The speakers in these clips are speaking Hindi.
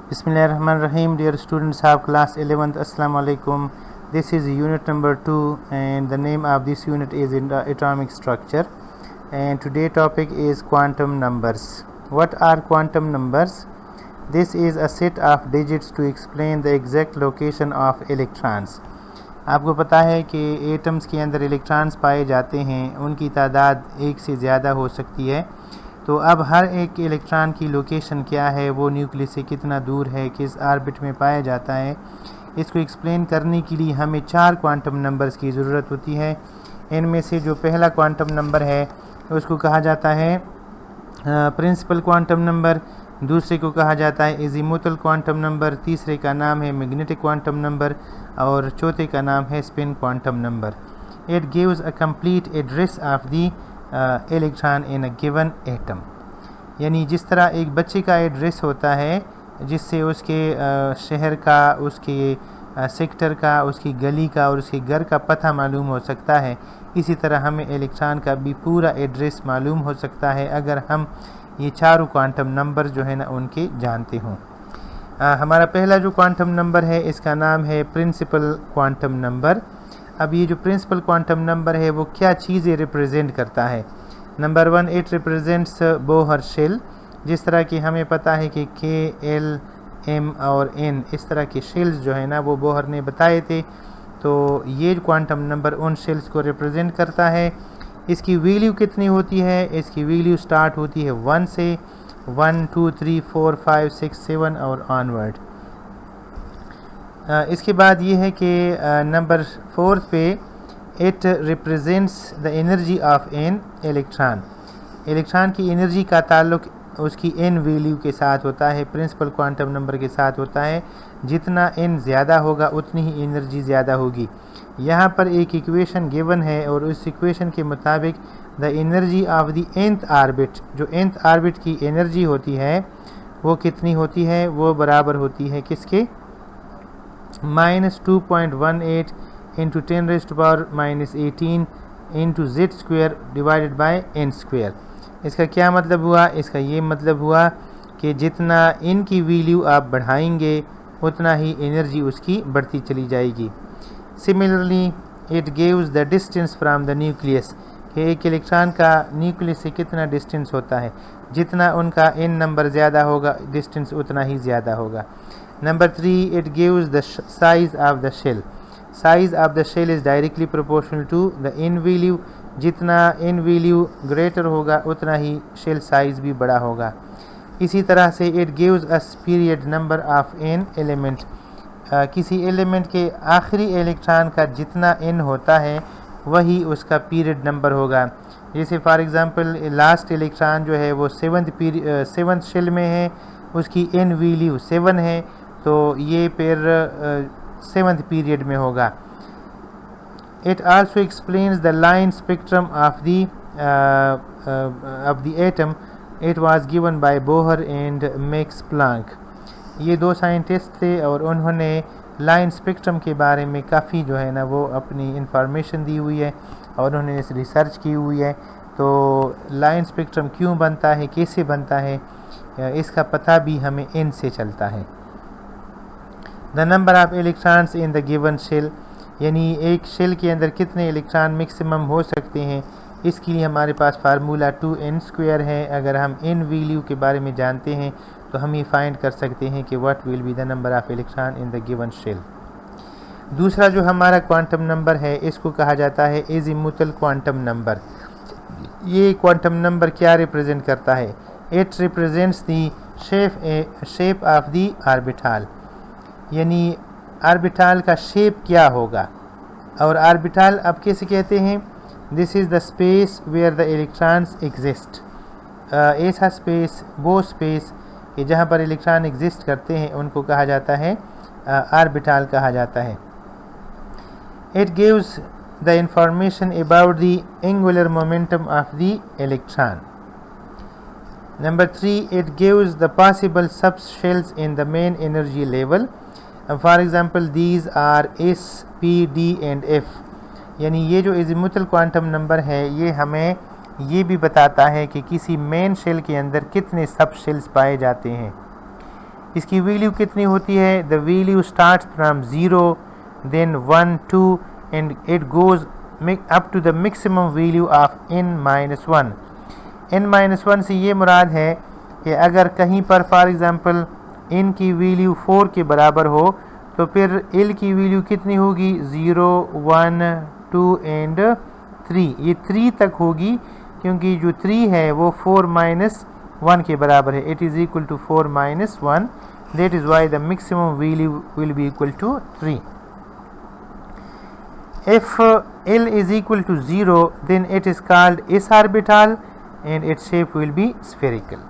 Bismillahirrahmanirrahim. Dear students of class 11th, Assalamu alaikum. This is unit number 2 and the name of this unit is in the atomic structure, and today's topic is quantum numbers. What are quantum numbers? This is a set of digits to explain the exact location of electrons. आपको पता है कि एटम्स के अंदर इलेक्ट्रॉन्स पाए जाते हैं, उनकी तादाद एक से ज़्यादा हो सकती है। तो अब हर एक इलेक्ट्रॉन की लोकेशन क्या है, वो न्यूक्लियस से कितना दूर है, किस ऑर्बिट में पाया जाता है, इसको एक्सप्लेन करने के लिए हमें 4 क्वांटम नंबर्स की ज़रूरत होती है। इनमें से जो पहला क्वांटम नंबर है उसको कहा जाता है प्रिंसिपल क्वांटम नंबर, दूसरे को कहा जाता है एजीमुथल क्वांटम नंबर, तीसरे का नाम है मैग्नेटिक क्वांटम नंबर और चौथे का नाम है spin quantum number. It gives a complete address of the electron in a given atom. यानी जिस तरह एक बच्चे का एड्रेस होता है जिससे उसके शहर का, उसके सेक्टर का, उसकी गली का और उसके घर का पता मालूम हो सकता है, इसी तरह हमें इलेक्ट्रॉन का भी पूरा एड्रेस मालूम हो सकता है अगर हम ये चारों क्वांटम नंबर जो है ना उनके जानते हों। हमारा पहला जो क्वांटम नंबर है इसका नाम है प्रिंसिपल क्वांटम नंबर। अब ये जो प्रिंसिपल क्वांटम नंबर है वो क्या चीज़ें रिप्रेजेंट करता है? Number 1, it represents Bohr shell. जिस तरह की हमें पता है कि के, एल, एम और एन इस तरह के शेल्स जो है ना वो बोहर ने बताए थे, तो ये क्वांटम नंबर उन शेल्स को रिप्रेजेंट करता है। इसकी वैल्यू कितनी होती है? इसकी वैल्यू स्टार्ट होती है 1 से, 1, 2, 3, 4, 5, 6, 7 और ऑनवर्ड। इसके बाद ये है कि नंबर 4 पे it represents the energy of an electron. Electron की एनर्जी का ताल्लुक उसकी एन वैल्यू के साथ होता है, प्रिंसिपल क्वांटम नंबर के साथ होता है। जितना एन ज़्यादा होगा उतनी ही एनर्जी ज़्यादा होगी। यहाँ पर एक इक्वेशन गिवन है और उस इक्वेशन के मुताबिक the energy of the nth orbit, जो nth ऑर्बिट की एनर्जी होती है वो कितनी होती है? वो बराबर होती है किसके? -2.18 into 10⁻⁻18 into z square divided by n square. इसका क्या मतलब हुआ? इसका ये मतलब हुआ कि जितना इनकी वैल्यू आप बढ़ाएंगे उतना ही एनर्जी उसकी बढ़ती चली जाएगी। Similarly it gives the distance from the nucleus, कि एक इलेक्ट्रॉन का न्यूक्लियस से कितना डिस्टेंस होता है। जितना उनका n नंबर ज़्यादा होगा डिस्टेंस उतना ही ज़्यादा होगा। Number 3, it gives the size of the shell. Size of the shell is directly proportional to the n value. जितना इन वैल्यू ग्रेटर होगा उतना ही शेल साइज़ भी बड़ा होगा। इसी तरह से it gives us period number of an element. किसी एलिमेंट के आखिरी इलेक्ट्रॉन का जितना n होता है वही उसका पीरियड नंबर होगा। जैसे फॉर एग्ज़ाम्पल लास्ट इलेक्ट्रॉन जो है वो 7th शेल में है, उसकी n वैल्यू 7 है, तो ये फिर 7th पीरियड में होगा। It also explains the line spectrum of the atom. It was given bye Bohr and max Planck. ये 2 साइंटिस्ट थे और उन्होंने लाइन स्पेक्ट्रम के बारे में काफ़ी जो है ना वो अपनी इंफॉर्मेशन दी हुई है और उन्होंने इस रिसर्च की हुई है। तो लाइन स्पेक्ट्रम क्यों बनता है, कैसे बनता है, इसका पता भी हमें n से चलता है। The number of electrons in the given shell, यानी एक शेल के अंदर कितने इलेक्ट्रॉन मैक्सिमम हो सकते हैं, इसके लिए हमारे पास फार्मूला 2n² है। अगर हम n वैल्यू के बारे में जानते हैं तो हम ये फाइंड कर सकते हैं कि what will be the number of electron in the given shell. दूसरा जो हमारा क्वांटम नंबर है इसको कहा जाता है एजीमुथल क्वांटम नंबर। ये क्वांटम नंबर क्या रिप्रेजेंट करता है? It represents the shape of the orbital, यानी ऑर्बिटल का शेप क्या होगा। और ऑर्बिटल अब कैसे कहते हैं? This is the space where the electrons exist. ऐसा स्पेस, वो स्पेस कि जहाँ पर इलेक्ट्रॉन एग्जिस्ट करते हैं उनको कहा जाता है ऑर्बिटल कहा जाता है। It gives the information about the angular momentum of the electron. Number 3, it gives the possible sub shells in the main energy level. For example these are S, P, D and F। यानी ये जो एजीमुथल क्वांटम नंबर है ये हमें ये भी बताता है कि किसी मेन शेल के अंदर कितने सब शेल्स पाए जाते हैं। इसकी वैल्यू कितनी होती है? The value starts from 0 then 1 2 and it goes up to the maximum value of n-1। n-1 से ये मुराद है कि अगर कहीं पर फॉर एग्ज़ाम्पल n की वैल्यू 4 के बराबर हो तो फिर l की वैल्यू कितनी होगी? 0 1 2 एंड 3, ये 3 तक होगी क्योंकि जो 3 है वो 4 माइनस 1 के बराबर है। It is equal to 4 minus 1, that is why the maximum value will be equal to 3। If L is equal to 0, then it is called s orbital and its shape will be spherical.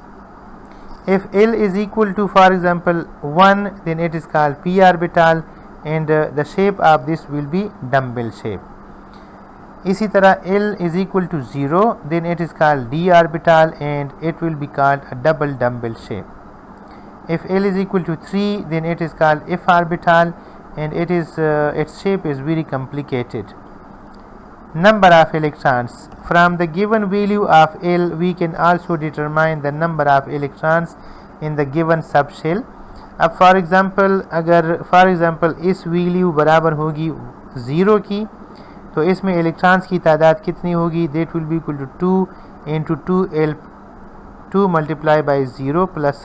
If L is equal to for example 1, then it is called p orbital and the shape of this will be dumbbell shape. इसी तरह L is equal to 0, then it is called d orbital and it will be called a double dumbbell shape. If L is equal to 3, then it is called f orbital and it is its shape is very complicated. Number of electrons. From the given value of L, we can also determine the number of electrons in the given subshell. अब फॉर एग्ज़ाम्पल अगर फॉर एग्ज़ाम्पल इस वैल्यू बराबर होगी 0 की तो इसमें इलेक्ट्रॉन्स की तादाद कितनी होगी? That will be equal to 2 into 2L 2 multiply by 0 plus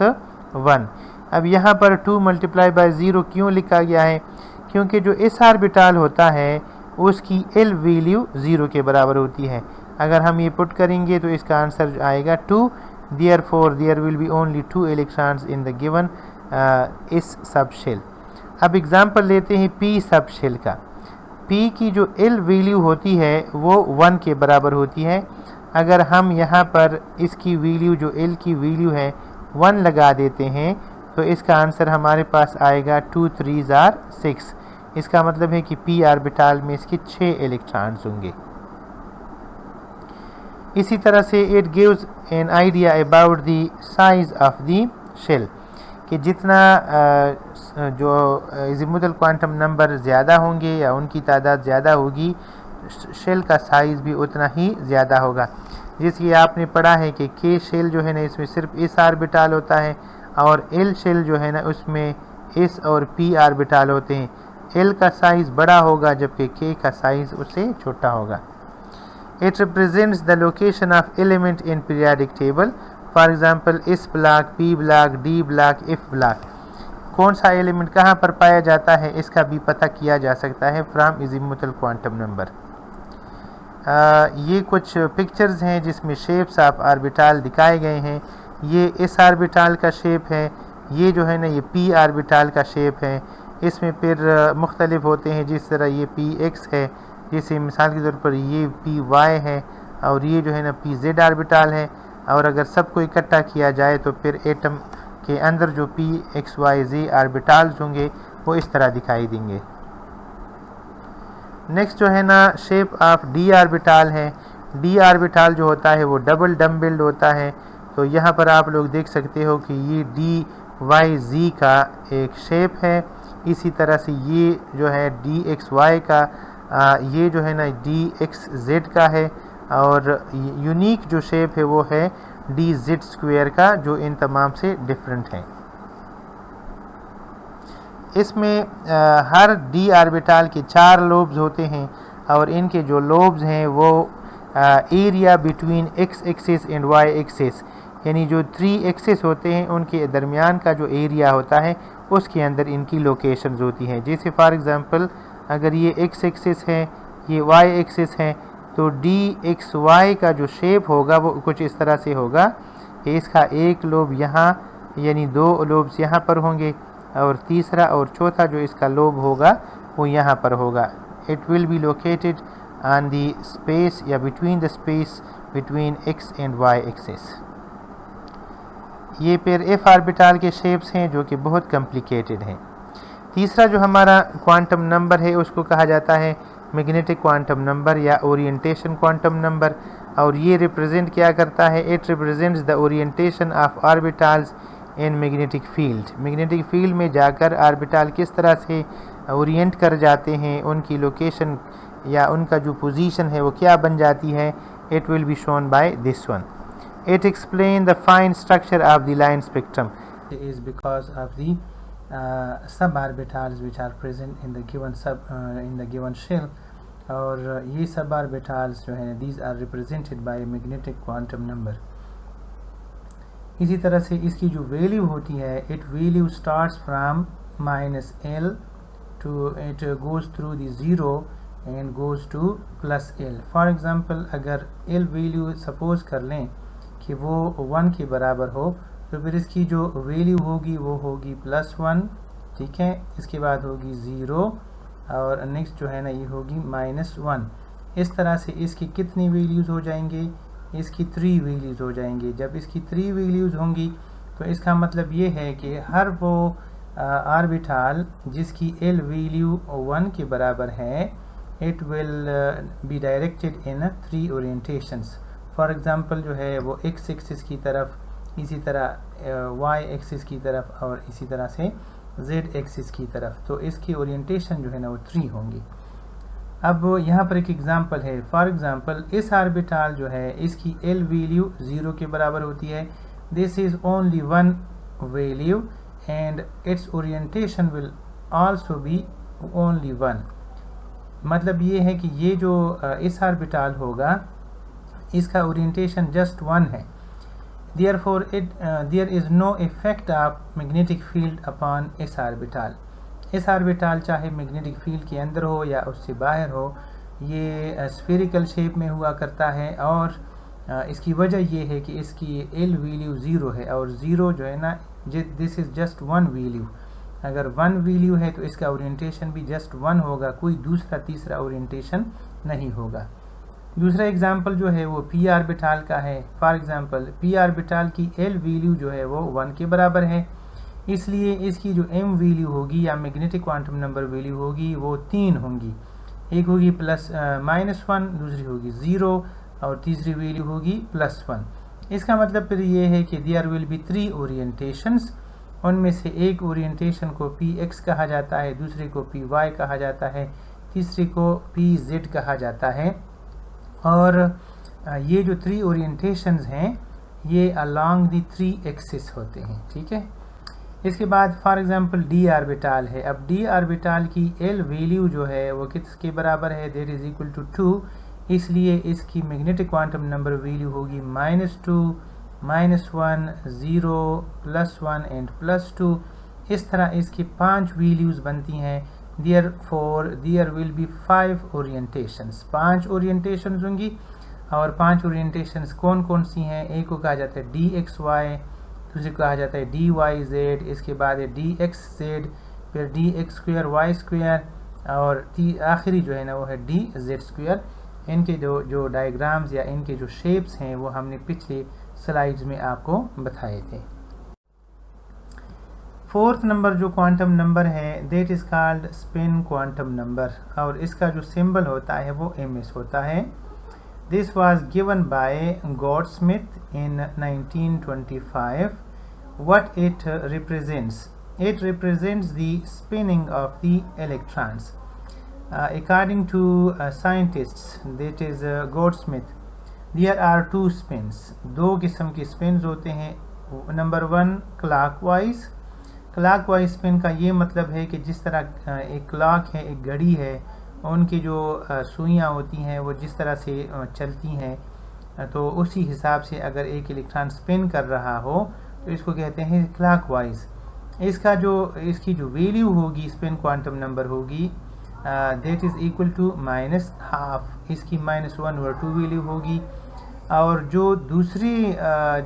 1। अब यहाँ पर 2 मल्टीप्लाई बाई 0 क्यों लिखा गया है? क्योंकि जो s ऑर्बिटल होता है उसकी L वैल्यू 0 के बराबर होती है। अगर हम ये पुट करेंगे तो इसका आंसर आएगा 2, therefore there will be only 2 electrons in the given इस सब शेल। अब एग्जांपल लेते हैं p सब शेल का। p की जो L वैल्यू होती है वो 1 के बराबर होती है। अगर हम यहाँ पर इसकी वैल्यू जो L की वैल्यू है 1 लगा देते हैं तो इसका आंसर हमारे पास आएगा 2 3s are 6। इसका मतलब है कि p ऑर्बिटल में इसके 6 इलेक्ट्रॉन्स होंगे। इसी तरह से it gives an idea about the size of the shell कि जितना जो अज़ीमुथल क्वांटम नंबर ज़्यादा होंगे या उनकी तादाद ज़्यादा होगी शेल का साइज़ भी उतना ही ज़्यादा होगा। जिसकी आपने पढ़ा है कि k शेल जो है ना इसमें सिर्फ s ऑर्बिटल होता है और L शेल जो है ना उसमें s और p ऑर्बिटल होते हैं। L का साइज़ बड़ा होगा जबकि k का साइज़ उससे छोटा होगा। It represents the location of element in periodic table. For example, S block, P block, D block, F block. कौन सा एलिमेंट कहाँ पर पाया जाता है इसका भी पता किया जा सकता है फ्रॉम अज़ीमुथल क्वांटम नंबर। ये कुछ पिक्चर्स हैं जिसमें शेप्स ऑफ ऑर्बिटल दिखाए गए हैं। ये S ऑर्बिटल का शेप है, ये जो है ना ये P ऑर्बिटल का शेप है। इसमें फिर मुख्तलिफ होते हैं, जिस तरह ये Px है, जैसे मिसाल के तौर पर ये Py है और ये जो है ना Pz ऑर्बिटल है। और अगर सबको इकट्ठा किया जाए तो फिर एटम के अंदर जो Pxyz ऑर्बिटल्स होंगे वो इस तरह दिखाई देंगे। नेक्स्ट जो है ना शेप ऑफ D ऑर्बिटल है। D ऑर्बिटल जो होता है वो डबल डम्बल्ड होता है। तो यहाँ पर आप लोग देख सकते हो कि ये DYZ का एक शेप है। इसी तरह से ये जो है DXY का ये जो है ना DXZ का है और यूनिक जो शेप है वो है DZ स्क्वायर का, जो इन तमाम से डिफरेंट है। इसमें हर D ऑर्बिटल के 4 लोब्स होते हैं और इनके जो लोब्स हैं वो area between x axis and y axis, यानी जो 3 एक्सिस होते हैं उनके दरमियान का जो एरिया होता है उसके अंदर इनकी लोकेशंस होती हैं। जैसे फॉर एग्ज़ाम्पल अगर ये x एक्सिस है, ये y एक्सिस है, तो DXY का जो शेप होगा वो कुछ इस तरह से होगा कि इसका एक लोब यहाँ यानी 2 लोब्स यहाँ पर होंगे और तीसरा और चौथा जो इसका लोब होगा वो यहाँ पर होगा। It will be located on the space या between the space between x and y axis. ये फिर F ऑर्बिटल के शेप्स हैं जो कि बहुत कॉम्प्लिकेटेड हैं। तीसरा जो हमारा क्वांटम नंबर है उसको कहा जाता है मैग्नेटिक क्वांटम नंबर या ओरिएंटेशन क्वांटम नंबर। और ये रिप्रेजेंट क्या करता है? It represents the orientation of orbitals in magnetic field. Magnetic field में जाकर ऑर्बिटल किस तरह से ओरिएंट कर जाते हैं, उनकी लोकेशन या उनका जो पोजीशन है वो क्या बन जाती है। It will be shown by this one. It explain the fine structure of the line spectrum. is because of the suborbitals which are present in the given shell, और ये suborbitals जो है these are represented by magnetic quantum number. इसी तरह से इसकी जो वैल्यू होती है, it value starts from -L to it goes through the 0 and goes to +L. For example अगर L वैल्यू सपोज कर लें कि वो 1 के बराबर हो, तो फिर इसकी जो वैल्यू होगी वो होगी +1, ठीक है, इसके बाद होगी 0 और नेक्स्ट जो है ना ये होगी -1. इस तरह से इसकी कितनी वैल्यूज़ हो जाएंगे, इसकी 3 वैल्यूज़ हो जाएंगे. जब इसकी 3 वैल्यूज़ होंगी तो इसका मतलब ये है कि हर वो ऑर्बिटल जिसकी L वैल्यू 1 के बराबर है, it will be directed in 3 orientations. For example जो है वो x एक्सिस की तरफ, इसी तरह y एक्सिस की तरफ और इसी तरह से z एक्सिस की तरफ. तो इसकी ओरिएंटेशन जो है ना वो 3 होंगी. अब यहाँ पर एक एग्ज़ाम्पल है. फॉर एग्ज़ाम्पल इस ऑर्बिटल जो है इसकी L वैल्यू 0 के बराबर होती है. This is only 1 value and it's orientation will also be only 1. मतलब ये है कि ये जो इस ऑर्बिटल होगा इसका ओरिएंटेशन जस्ट 1 है. Therefore there is no effect of magnetic field upon इस ऑर्बिटल. इस ऑर्बिटल चाहे मैग्नेटिक फील्ड के अंदर हो या उससे बाहर हो, ये स्फेरिकल शेप में हुआ करता है. और इसकी वजह ये है कि इसकी L वैल्यू 0 है और 0 जो है ना, दिस इज़ जस्ट 1 वैल्यू. अगर 1 वैल्यू है तो इसका ओरिएंटेशन भी जस्ट 1 होगा, कोई दूसरा तीसरा ओरिएंटेशन नहीं होगा. दूसरा एग्जांपल जो है वो p ऑर्बिटल का है. फॉर एग्जांपल p ऑर्बिटल की L वैल्यू जो है वो 1 के बराबर है, इसलिए इसकी जो m वैल्यू होगी या मैग्नेटिक क्वांटम नंबर वैल्यू होगी वो 3 होंगी. एक होगी -1, दूसरी होगी 0 और तीसरी वैल्यू होगी +1. इसका मतलब फिर ये है कि देयर विल बी 3 ओरिएंटेशंस. उनमें से एक ओरिएंटेशन को px कहा जाता है, दूसरे को py कहा जाता है, तीसरे को pz कहा जाता है. और ये जो 3 ओरिएंटेशंस हैं ये अलोंग दी 3 एक्सिस होते हैं, ठीक है. इसके बाद फॉर एग्जांपल d ऑर्बिटल है. अब d ऑर्बिटल की L वैल्यू जो है वो किसके बराबर है, दैट इज इक्वल टू 2. इसलिए इसकी मैग्नेटिक क्वांटम नंबर वैल्यू होगी -2, -1, 0, +1 एंड +2. इस तरह इसकी 5 वैल्यूज़ बनती हैं. Therefore there will be 5 orientations. 5 orientations होंगी और 5 ओरिएंटेशंस कौन कौन सी हैं, एक को कहा जाता है dxy, दूसरे को कहा जाता है dyz, इसके बाद है dxz, फिर dx2y2 और आखिरी जो है ना वो है dz2. इनके जो डायग्राम्स या इनके जो शेप्स हैं वो हमने पिछले स्लाइड्स में आपको बताए थे. 4th नंबर जो क्वांटम नंबर है that is called spin quantum number, और इसका जो सिंबल होता है वो ms होता है. This was given by Goldschmidt in 1925. What it represents, it represents the spinning of the electrons. According to scientists, that is Goudsmith, there are 2 spins. 2 किस्म के spins होते हैं. Number 1 clockwise. क्लॉकवाइज स्पिन का ये मतलब है कि जिस तरह एक क्लॉक है, एक घड़ी है, उनकी जो सुइयाँ होती हैं वो जिस तरह से चलती हैं, तो उसी हिसाब से अगर एक इलेक्ट्रॉन स्पिन कर रहा हो तो इसको कहते हैं क्लॉकवाइज. इसकी जो वैल्यू होगी स्पिन क्वांटम नंबर होगी दैट इज़ इक्वल टू -12. इसकी -1 और 2 वैल्यू होगी. और जो दूसरी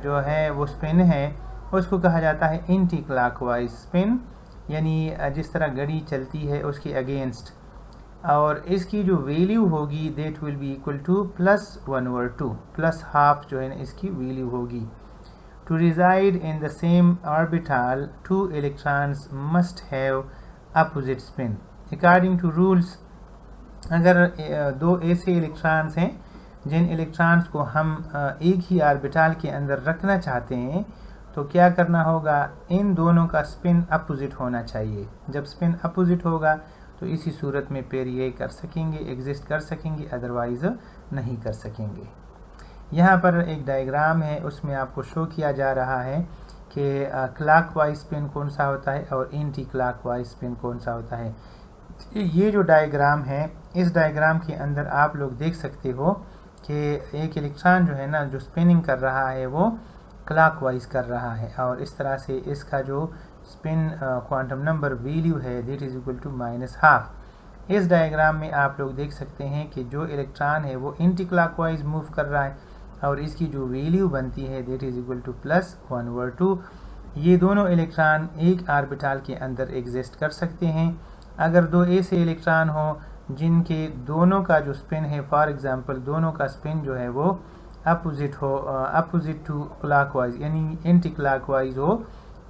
जो है वो स्पिन है उसको कहा जाता है एंटी क्लॉकवाइज स्पिन, यानी जिस तरह घड़ी चलती है उसके अगेंस्ट. और इसकी जो वैल्यू होगी that will be equal to +1 और 2, +12 जो है ना इसकी वैल्यू होगी. To reside in the same orbital 2 electrons must have opposite spin. According to rules, अगर 2 ऐसे इलेक्ट्रॉन्स हैं जिन इलेक्ट्रॉन्स को हम एक ही ऑर्बिटल के अंदर रखना चाहते हैं, तो क्या करना होगा, इन दोनों का स्पिन अपोजिट होना चाहिए. जब स्पिन अपोजिट होगा तो इसी सूरत में पेयर ये कर सकेंगे, एग्जिस्ट कर सकेंगे, अदरवाइज नहीं कर सकेंगे. यहाँ पर एक डायग्राम है, उसमें आपको शो किया जा रहा है कि क्लॉकवाइज स्पिन कौन सा होता है और एंटी क्लॉकवाइज स्पिन कौन सा होता है। ये जो डायग्राम है, इस डायग्राम के अंदर आप लोग देख सकते हो कि एक इलेक्ट्रॉन जो है ना, जो स्पिनिंग कर रहा है वो क्लॉकवाइज कर रहा है, और इस तरह से इसका जो स्पिन क्वांटम नंबर वैल्यू है दैट इज इक्वल टू -12। इस डायग्राम में आप लोग देख सकते हैं कि जो इलेक्ट्रॉन है वो एंटी क्लॉकवाइज मूव कर रहा है, और इसकी जो वैल्यू बनती है दैट इज इक्वल टू +1/2। ये दोनों इलेक्ट्रॉन एक ऑर्बिटल के अंदर एग्जिस्ट कर सकते हैं। अगर दो ऐसे इलेक्ट्रॉन हो जिनके दोनों का जो स्पिन है, फॉर एग्जांपल दोनों का स्पिन जो है वो अपोजिट हो, अपोजिट टू क्लॉकवाइज यानी एंटी क्लॉकवाइज हो,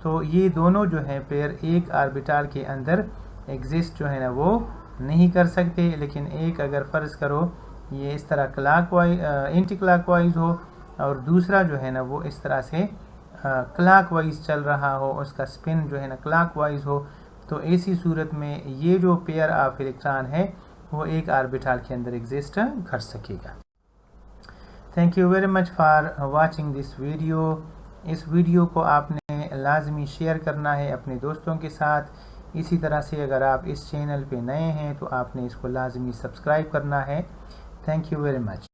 तो ये दोनों जो है पेयर एक ऑर्बिटल के अंदर एग्जिस्ट जो है ना वो नहीं कर सकते। लेकिन एक अगर फ़र्ज़ करो ये इस तरह क्लॉकवाइज एंटी क्लॉकवाइज हो और दूसरा जो है ना वो इस तरह से क्लॉकवाइज चल रहा हो, उसका स्पिन जो है ना क्लॉकवाइज हो, तो ऐसी सूरत में ये जो पेयर ऑफ इलेक्ट्रॉन है वो एक ऑर्बिटल के अंदर एग्जिस्ट कर सकेगा। Thank you very much for watching this video. इस वीडियो को आपने लाजमी शेयर करना है अपने दोस्तों के साथ। इसी तरह से अगर आप इस चैनल पे नए हैं तो आपने इसको लाजमी सब्सक्राइब करना है। Thank you very much.